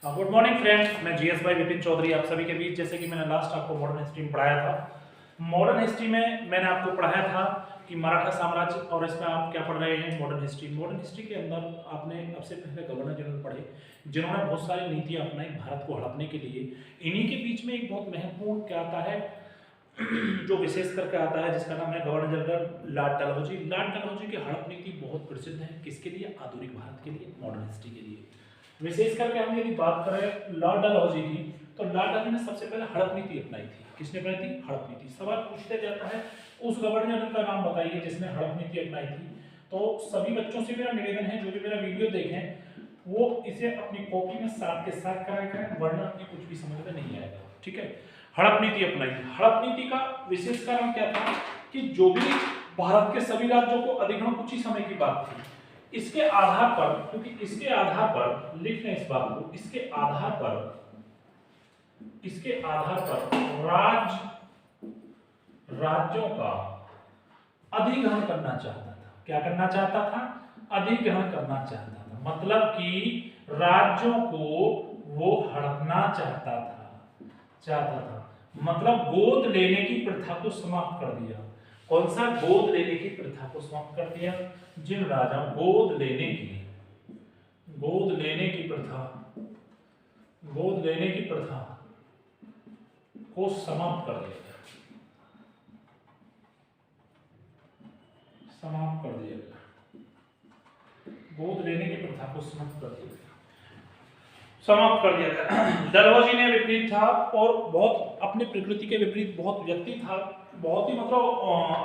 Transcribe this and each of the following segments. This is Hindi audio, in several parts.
गुड मॉर्निंग फ्रेंड्स, मैं जीएस भाई विपिन चौधरी आप सभी के बीच। जैसे कि मैंने लास्ट आपको मॉडर्न हिस्ट्री में पढ़ाया था, मॉडर्न हिस्ट्री में मैंने आपको पढ़ाया था कि मराठा साम्राज्य, और इसमें आप क्या पढ़ रहे हैं, मॉडर्न हिस्ट्री। मॉडर्न हिस्ट्री के अंदर आपने सबसे पहले गवर्नर जनरल पढ़े, जिन्होंने बहुत सारी नीतियां अपनाई भारत को हड़पने के लिए। इन्हीं के बीच में एक बहुत महत्वपूर्ण क्या आता है जो विशेष करके आता है, जिसका नाम है governor general Lord Dalhousie. Lord Dalhousie की हड़प नीति बहुत प्रसिद्ध है। किसके लिए? आधुनिक भारत के लिए, मॉडर्न हिस्ट्री के लिए। विशेष करके हम यदि बात करें लॉर्ड डलहौजी की, तो लॉर्ड डलहौजी ने सबसे पहले हड़प नीति अपनाई थी। किसने अपनाई थी? हड़प नीति। सवाल पूछते जाता है उस गवर्नर जनरल का नाम बताइए जिसने हड़प नीति अपनाई थी। तो सभी बच्चों से मेरा निवेदन है, जो भी मेरा वीडियो देखें वो इसे अपनी कॉपी में साथ के साथ कराया करें, वरना आपकी कुछ भी समझ में नहीं आएगा। ठीक है, हड़प नीति अपनाई थी। हड़प नीति का विशेष कारण क्या था कि जो भी भारत के सभी राज्यों को अधिग्रहण कुछ ही समय की बात थी, इसके आधार पर, क्योंकि इसके आधार पर लिख लें इस बात को, इसके आधार पर राज्यों का अधिग्रहण करना चाहता था। क्या करना चाहता था? अधिग्रहण करना चाहता था। मतलब कि राज्यों को वो हड़पना चाहता था। मतलब गोद लेने की प्रथा को समाप्त कर दिया। कौन सा? गोद लेने की प्रथा को समाप्त कर दिया। जिन राजाओं गोद लेने की प्रथा को समाप्त कर दिया गया। गोद लेने की प्रथा को समाप्त कर दिया गया। डलहौजी ने विपरीत था और बहुत अपनी प्रकृति के विपरीत बहुत व्यक्ति था, बहुत ही मतलब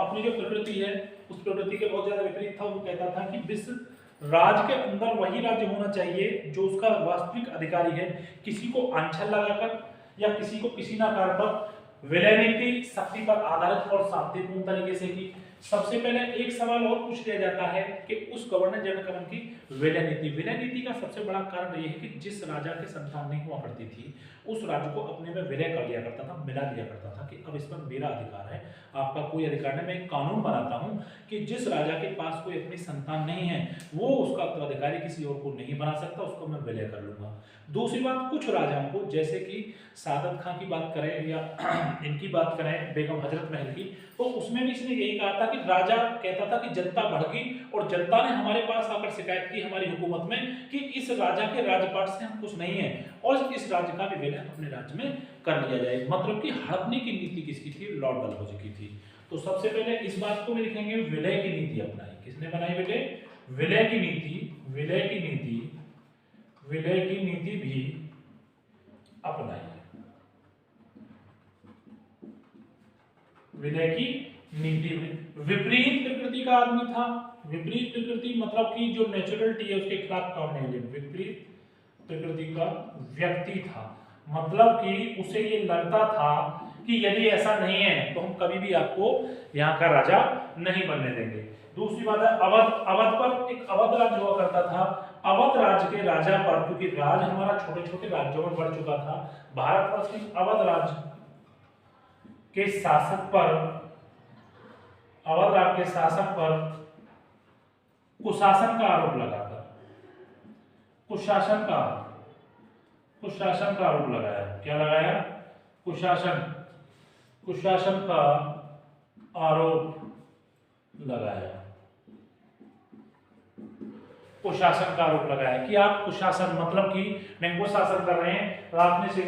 अपनी जो प्रकृति है उस प्रकृति के बहुत ज्यादा विपरीत था। वो कहता था कि विश्व राज्य के अंदर वही राज्य होना चाहिए जो उसका वास्तविक अधिकारी है। किसी को आंचल लगाकर या किसी को किसी ना कारण पर विलय नीति शक्ति पर आधारित और शांतिपूर्ण तरीके से की। सबसे पहले एक सवाल और पूछ लिया जाता है कि उस गवर्नर जनरल की विलय नीति का सबसे बड़ा कारण यह है कि जिस राजा की संतान नहीं हुआ करती थी उस राज्य को अपने में विलय कर लिया करता था, मिला लिया करता था कि अब इस पर मेरा अधिकार है, आपका कोई अधिकार नहीं। मैं एक कानून बनाता हूं कि जिस राजा के पास कोई अपनी संतान नहीं है वो उसका उत्तराधिकारी किसी और को नहीं बना सकता, उसको मैं विलय कर लूंगा। दूसरी बात, कुछ राजाओं को, जैसे कि सादत खां की बात करें या इनकी बात करें बेगम हजरत महल की, तो उसमें भी इसने यही कहा था कि राजा कहता था कि जनता भड़की और जनता ने हमारे पास आकर शिकायत की हमारी हुकूमत में कि इस राजा के राजपाट से हम खुश नहीं है और इस राज्य का भी विलय अपने राज्य में कर लिया जाए। मतलब कि हड़पने की नीति किसकी थी? लॉर्ड डलहौजी की थी। तो सबसे पहले इस बात को भी लिखेंगे, विलय की नीति अपनाई। किसने बनाई? विलय की नीति भी अपनाई। विलय की नीति में विपरीत प्रकृति का आदमी था। विपरीत प्रकृति मतलब कि जो नेचुरलिटी है उसके खिलाफ काम नहीं लिया। विपरीत प्रकृति का व्यक्ति था, मतलब कि उसे ये लगता था कि यदि ऐसा नहीं है तो हम कभी भी आपको यहाँ का राजा नहीं बनने देंगे। दूसरी बात है अवध पर एक अवध राज्य हुआ करता था। अवध राज्य के राजा पर, क्योंकि राज हमारा छोटे छोटे राज्यों में बढ़ चुका था, भारतवर्ष के अवध राज्य के शासक पर कुशासन का आरोप लगाकर कुशासन का आरोप लगाया। क्या लगाया? कुशासन का आरोप लगाया। कुशासन का आरोप लगाया कि आप कुशासन मतलब कि निंगो शासन कर रहे हैं। आपने से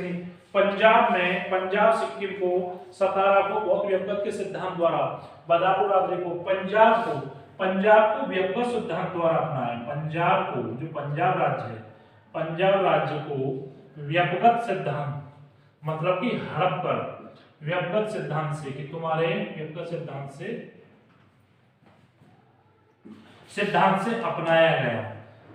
पंजाब सिक्किम को, सतारा को बौद्ध व्यक्तिगत के सिद्धांत द्वारा, बदापुर आदि को, पंजाब को व्यक्तिगत सिद्धांत द्वारा अपनाया। पंजाब को, जो पंजाब राज्य है, पंजाब राज्य को व्यक्तिगत सिद्धांत मतलब कि हड़प कर व्यक्तिगत सिद्धांत से, कि तुम्हारे व्यक्तिगत सिद्धांत से अपनाया गया।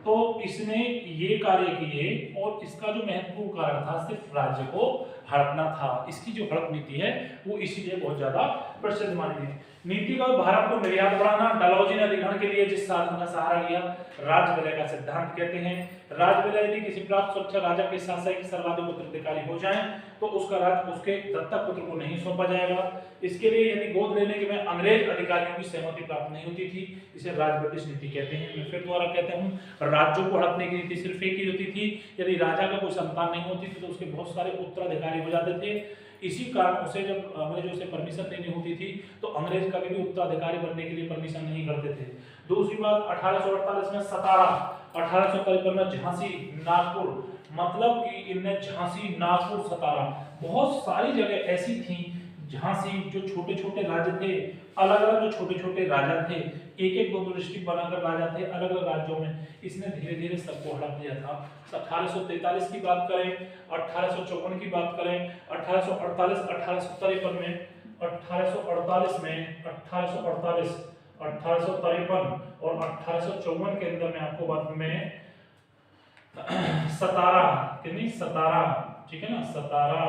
तो इसने ये कार्य किए और इसका जो महत्वपूर्ण कारण था सिर्फ राज्य को हड़पना था। इसकी जो हड़प नीति है वो इसीलिए बहुत ज्यादा प्रसिद्ध मानी गई। नीति का भारत को निर्यात बढ़ाना। डलहौजी ने अधिग्रहण के लिए जिस साधन का सहारा लिया, राज्य विलय का सिद्धांत कहते हैं। राज्य विलय यदि किसी प्राप्त सुरक्षा राजा के शासक सर्वाधिक उत्तराधिकारी हो जाए तो उसका राज्य उसके दत्तक पुत्र को नहीं सौंपा जाएगा। इसके लिए यदि गोद लेने के में अंग्रेज अधिकारियों की सहमति प्राप्त नहीं होती थी, इसे राजवटिश नीति कहते हैं। मैं फिर दोबारा कहता हूँ, राज्यों को हड़पने की नीति सिर्फ एक ही होती थी, यदि राजा का कोई संतान नहीं होती थी तो उसके बहुत सारे उत्तराधिकारी हो जाते थे। इसी कारण उसे जब अंग्रेजों से परमिशन लेनी होती थी तो अंग्रेज कभी भी उत्तराधिकारी बनने के लिए परमिशन नहीं करते थे। दूसरी बात, 1848 में सतारा, 1853 में झांसी, नागपुर, मतलब कि इनने झांसी, नागपुर, सतारा, बहुत सारी जगह ऐसी थी झांसी जो छोटे छोटे राज्य थे, अलग अलग जो छोटे छोटे राजा थे, एक एक दो दो डिस्ट्रिक्ट बनाकर राजा थे अलग अलग राज्यों में, इसने धीरे धीरे सबको हड़प दिया था। 1843 की बात करें, 1854 की बात करें, 1848, 1853 में, 1848 में, 1848, 1853 और 1854 के अंदर में आपको बात में सतारा, कितनी सतारा, ठीक है ना, सतारा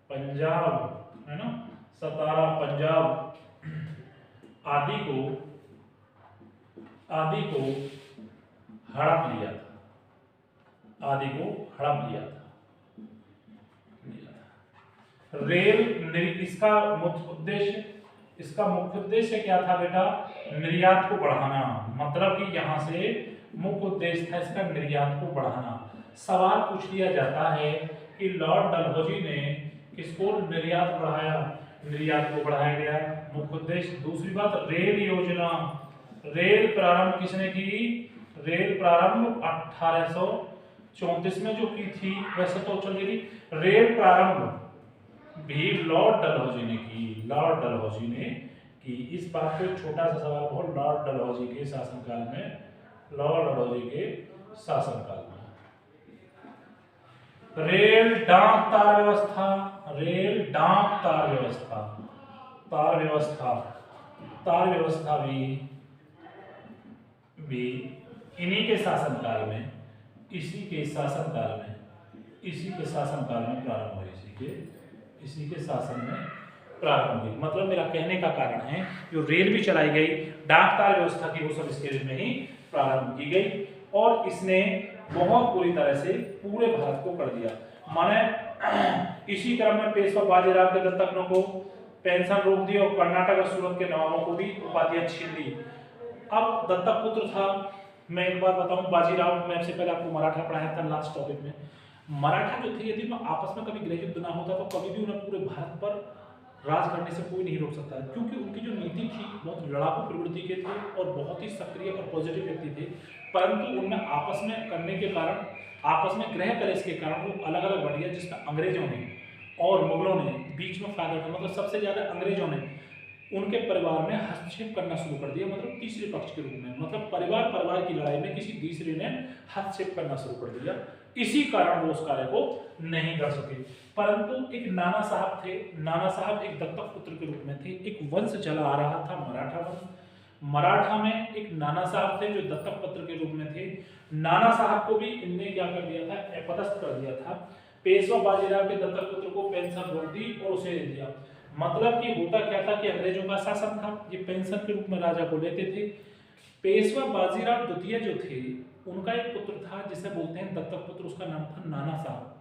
पंजाब, है ना, सतारा पंजाब आदि को हड़प लिया था, आदि को हड़प लिया था। रेल, इसका मुख्य उद्देश्य क्या था बेटा? निर्यात को बढ़ाना, मतलब कि यहां से मुख्य उद्देश्य था इसका निर्यात को बढ़ाना। सवाल पूछ लिया जाता है कि लॉर्ड डलहौजी ने किसको निर्यात बढ़ाया? निर्यात को बढ़ाया गया, मुख्य उद्देश्य। दूसरी बात, रेल योजना, रेल प्रारंभ किसने की? रेल प्रारंभ 1834 में जो की थी, वैसे तो चल रही, रेल प्रारंभ भी लॉर्ड डलहौजी ने की, लॉर्ड डलहौजी ने की। इस बात को छोटा सा सवाल बहुत, लॉर्ड डलहौजी के शासनकाल में, लॉर्ड डलहौजी के शासनकाल में। रेल डाक तार व्यवस्था, रेल डाक तार व्यवस्था, तार व्यवस्था, तार व्यवस्था भी इन्हीं के शासनकाल में, इसी के शासनकाल में, इसी के शासनकाल में प्रारंभ हुई, इसी के शासन में प्रारंभ हुई। मतलब मेरा कहने का कारण है जो रेल भी चलाई गई, डाक तार व्यवस्था की, वो सब इसके में ही प्रारंभ की गई और इसने बहुत बुरी तरह से पूरे भारत को कर दिया। माने इसी क्रम में पेशवा बाजीराव के दत्तकों को पेंशन रोक दी और कर्नाटक और सूरत के नवाबों को भी उपाधियां छीन ली। अब दत्तक पुत्र था, मैं एक बात बताऊं, बाजीराव, मैं इससे पहले आपको मराठा पढ़ाया था लास्ट टॉपिक में। मराठा जो थे, यदि आपस में कभी गृह युद्ध ना होता तो कभी भी उन्हें पूरे भारत पर राज करने से कोई नहीं रोक सकता है, क्योंकि उनकी जो नीति थी बहुत लड़ाकू प्रवृत्ति के थे और बहुत ही सक्रिय और पॉजिटिव व्यक्ति थे। परंतु उनमें आपस में करने के कारण, आपस में गृह कलेश के कारण वो अलग अलग बढ़ गया, जिसमें अंग्रेजों ने और मुगलों ने बीच में फायदा उठाया। मतलब सबसे ज्यादा अंग्रेजों ने उनके परिवार में हस्तक्षेप करना शुरू कर दिया, मतलब तीसरे पक्ष के रूप में, मतलब परिवार की लड़ाई में किसी तीसरे ने हस्तक्षेप करना शुरू कर दिया। इसी कारण वो उस कार्य को नहीं कर सके। परंतु एक नाना साहब थे, नाना साहब एक दत्तक पुत्र के रूप में थे, एक वंश चला आ रहा था मराठा वंश। मराठा में एक नाना साहब थे जो दत्तक पुत्र के रूप में थे। नाना साहब को भी इनने क्या कर दिया था? अपदस्थ कर दिया था। पेशवा बाजीराव के दत्तक पुत्र को पेंशन रोक दी और उसे दे दिया। मतलब कि होता क्या था कि अंग्रेजों का शासन था, ये पेंशन के रूप में राजा को लेते थे। पेशवा बाजीराव द्वितीय जो थे, उनका एक पुत्र था जिसे बोलते हैं दत्तक पुत्र, उसका नाम था नाना साहब।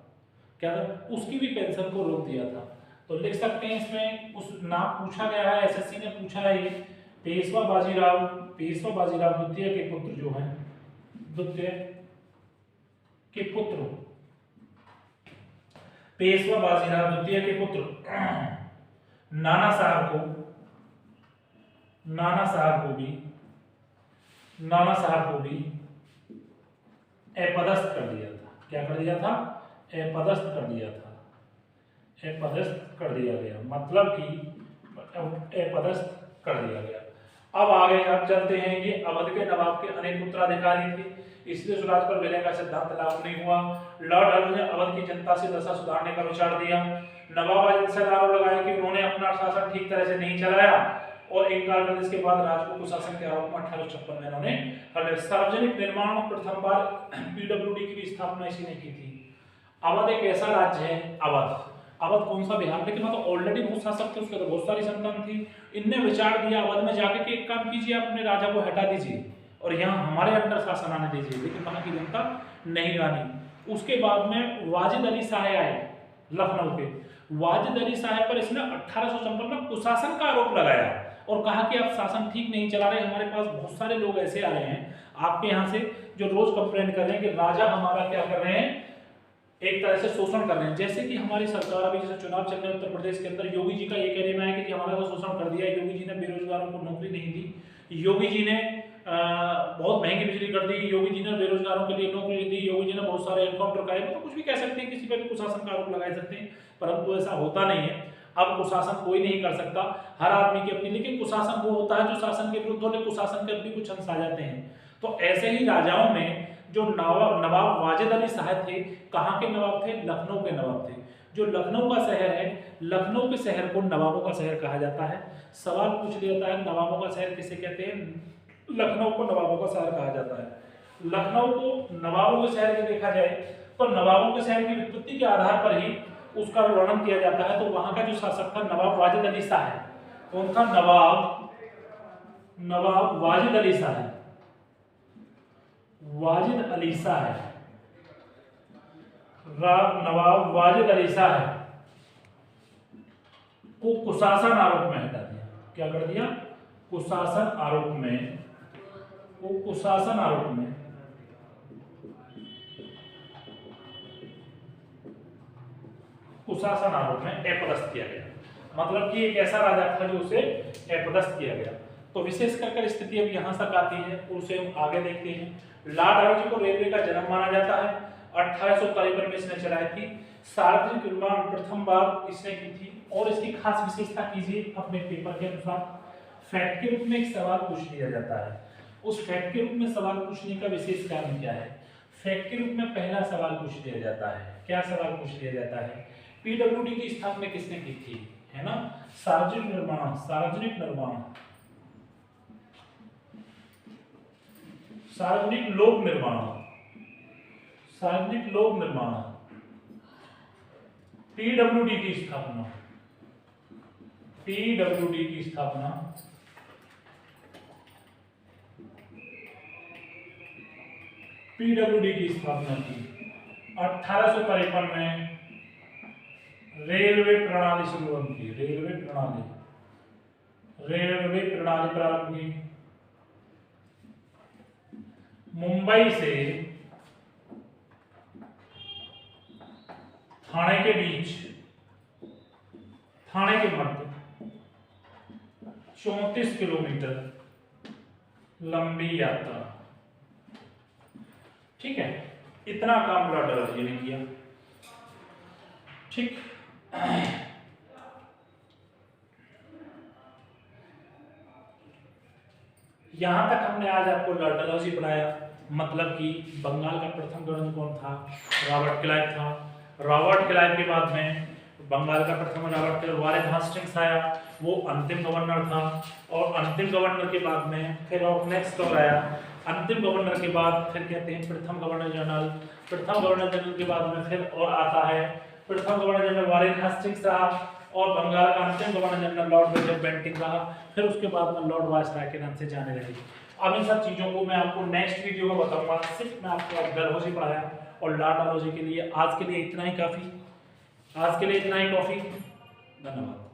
क्या था? उसकी भी पेंशन को रोक दिया था। तो लिख सकते हैं इसमें, उस नाम पूछा गया है, एसएससी ने पूछा है ये, पेशवा बाजीराव द्वितीय के पुत्र जो हैं, द्वितीय के पुत्र, पेशवा बाजीराव द्वितीय के पुत्र नाना साहब को अपदस्थ कर दिया था। क्या कर दिया था? अपदस्थ कर दिया था, अपदस्थ कर दिया गया, मतलब कि अपदस्थ कर दिया गया। अब आगे अब चलते हैं, ये अवध के नवाब के अनेक उत्तराधिकारी थे, इसलिए स्वराज पर विलय का सिद्धांत लागू नहीं हुआ। लॉर्ड डलहौजी ने अवध की जनता से दशा सुधारने का विचार दिया। नवाब अजीत से आरोप लगाया कि उन्होंने अपना शासन ठीक तरह से नहीं चलाया और इनकार करने के बाद राजपूत कुशासन के आरोप में 1856 में इन्होंने सार्वजनिक निर्माण में प्रथम बार पीडब्ल्यूडी की भी स्थापना इसी ने की थी। अवध एक ऐसा राज्य है, अवध कौन सा बिहार, लेकिन मतलब ऑलरेडी बहुत शासक थे, उसके तो बहुत सारी संतान थी। इनने विचार दिया अवध में जाके कि एक काम कीजिए, आप अपने राजा को हटा दीजिए और यहाँ हमारे अंडर शासन आने दीजिए, लेकिन वहाँ की जनता नहीं मानी। उसके बाद में वाजिद अली शाह आए लखनऊ के। वाजिद अली शाह पर इसने 1854 में कुशासन का आरोप लगाया और कहा कि आप शासन ठीक नहीं चला रहे, हमारे पास बहुत सारे लोग ऐसे आ रहे हैं आपके यहाँ से जो रोज कंप्लेन कर रहे हैं कि राजा हमारा क्या कर रहे हैं, एक तरह से शोषण कर रहे हैं। जैसे कि हमारी सरकार अभी जैसे चुनाव चल रहे हैं उत्तर प्रदेश के अंदर, योगी जी का ये कहना है कि हमारा तो शोषण कर दिया, योगी जी ने बेरोजगारों को नौकरी नहीं दी, योगी जी ने बहुत महंगी बिजली कर दी, योगी जी ने बेरोजगारों के लिए नौकरी दी, योगी जी ने बहुत सारे एनकाउंटर कराए, तो कुछ भी कह सकते हैं, किसी पर भी कुशासन का आरोप लगा सकते हैं, परंतु ऐसा होता नहीं है। अब कुशासन कोई नहीं कर सकता, हर आदमी की अपनी, लेकिन कुशासन वो होता है जो शासन के विरुद्ध होने, कुशासन के भी कुछ अंश आ जाते हैं। तो ऐसे ही राजाओं में जो नवाब वाजिद अली शाह थे, कहाँ के नवाब थे, लखनऊ के नवाब थे। जो लखनऊ का शहर है, लखनऊ के शहर को नवाबों का शहर कहा जाता है। सवाल पूछ लिया जाता है नवाबों का शहर किसे कहते हैं, लखनऊ को नवाबों का शहर कहा जाता है। लखनऊ को नवाबों के शहर देखा जाए तो नवाबों के शहर की विपत्ति के आधार पर ही उसका वर्णन किया जाता है। तो वहां का जो शासक था नवाब वाजिद अली शाह है, कौन था, नवाब वाजिद अली शाह है, वाजिद अली शाह है, नवाब वाजिद अली शाह को कुशासन आरोप में हटा दिया। क्या कर दिया, कुशासन आरोप में, वो कुशासन आरोप में कुशासन आरोप में अपदस्थ किया गया। मतलब कि एक ऐसा राजा था जो उसे अपदस्थ किया गया। तो विशेष कर स्थिति अब यहाँ तक आती है, उसे हम आगे देखते हैं। लॉर्ड डायोजी को रेलवे का जन्म माना जाता है, 1853 में इसने चलाई थी। सार्वजनिक निर्माण प्रथम बार इसने की थी और इसकी खास विशेषता कीजिए अपने पेपर के अनुसार। फैक्ट के रूप में एक सवाल पूछ लिया जाता है, उस फैक्ट के रूप में सवाल पूछने का विशेष कारण क्या है। फैक्ट के रूप में पहला सवाल पूछ लिया जाता है, क्या सवाल पूछ लिया जाता है, पीडब्ल्यूडी की स्थापना किसने की थी, है ना, सार्वजनिक निर्माण, सार्वजनिक निर्माण, सार्वजनिक लोक निर्माण, सार्वजनिक लोक निर्माण, पीडब्ल्यूडी की स्थापना, पीडब्ल्यूडी की स्थापना पीडब्ल्यूडी की स्थापना की 1853 में। रेलवे प्रणाली शुरू की, रेलवे प्रणाली, रेलवे प्रणाली प्रारंभ की। मुंबई से थाने के बीच, थाने के मध्य 34 किलोमीटर लंबी यात्रा। ठीक है, इतना काम लॉर्ड डायोजी ने किया। ठीक, यहां तक हमने आज आपको लॉर्ड डायोजी पढ़ाया। मतलब कि बंगाल का प्रथम गवर्नर कौन था, रॉबर्ट क्लाइव था। रॉबर्ट क्लाइव के बाद में बंगाल का प्रथम रॉबर्ट क्लाइव, वारेन हेस्टिंग्स आया, वो अंतिम गवर्नर था। और अंतिम गवर्नर के बाद में फिर और नेक्स्ट और आया। अंतिम गवर्नर के बाद फिर कहते हैं प्रथम गवर्नर जनरल, प्रथम गवर्नर जनरल के बाद में फिर और आता है प्रथम गवर्नर जनरल वारेन हेस्टिंग्स रहा, और बंगाल का अंतिम governor general lord William Bentinck रहा। फिर उसके बाद में लॉर्ड वायसराय के नाम से जाने लगे। अब इन सब चीज़ों को मैं आपको नेक्स्ट वीडियो में बताऊंगा। सिर्फ मैं आपको डालहौजी पढ़ाया और लॉर्ड डालहौजी के लिए आज के लिए इतना ही काफ़ी, आज के लिए इतना ही काफ़ी। धन्यवाद।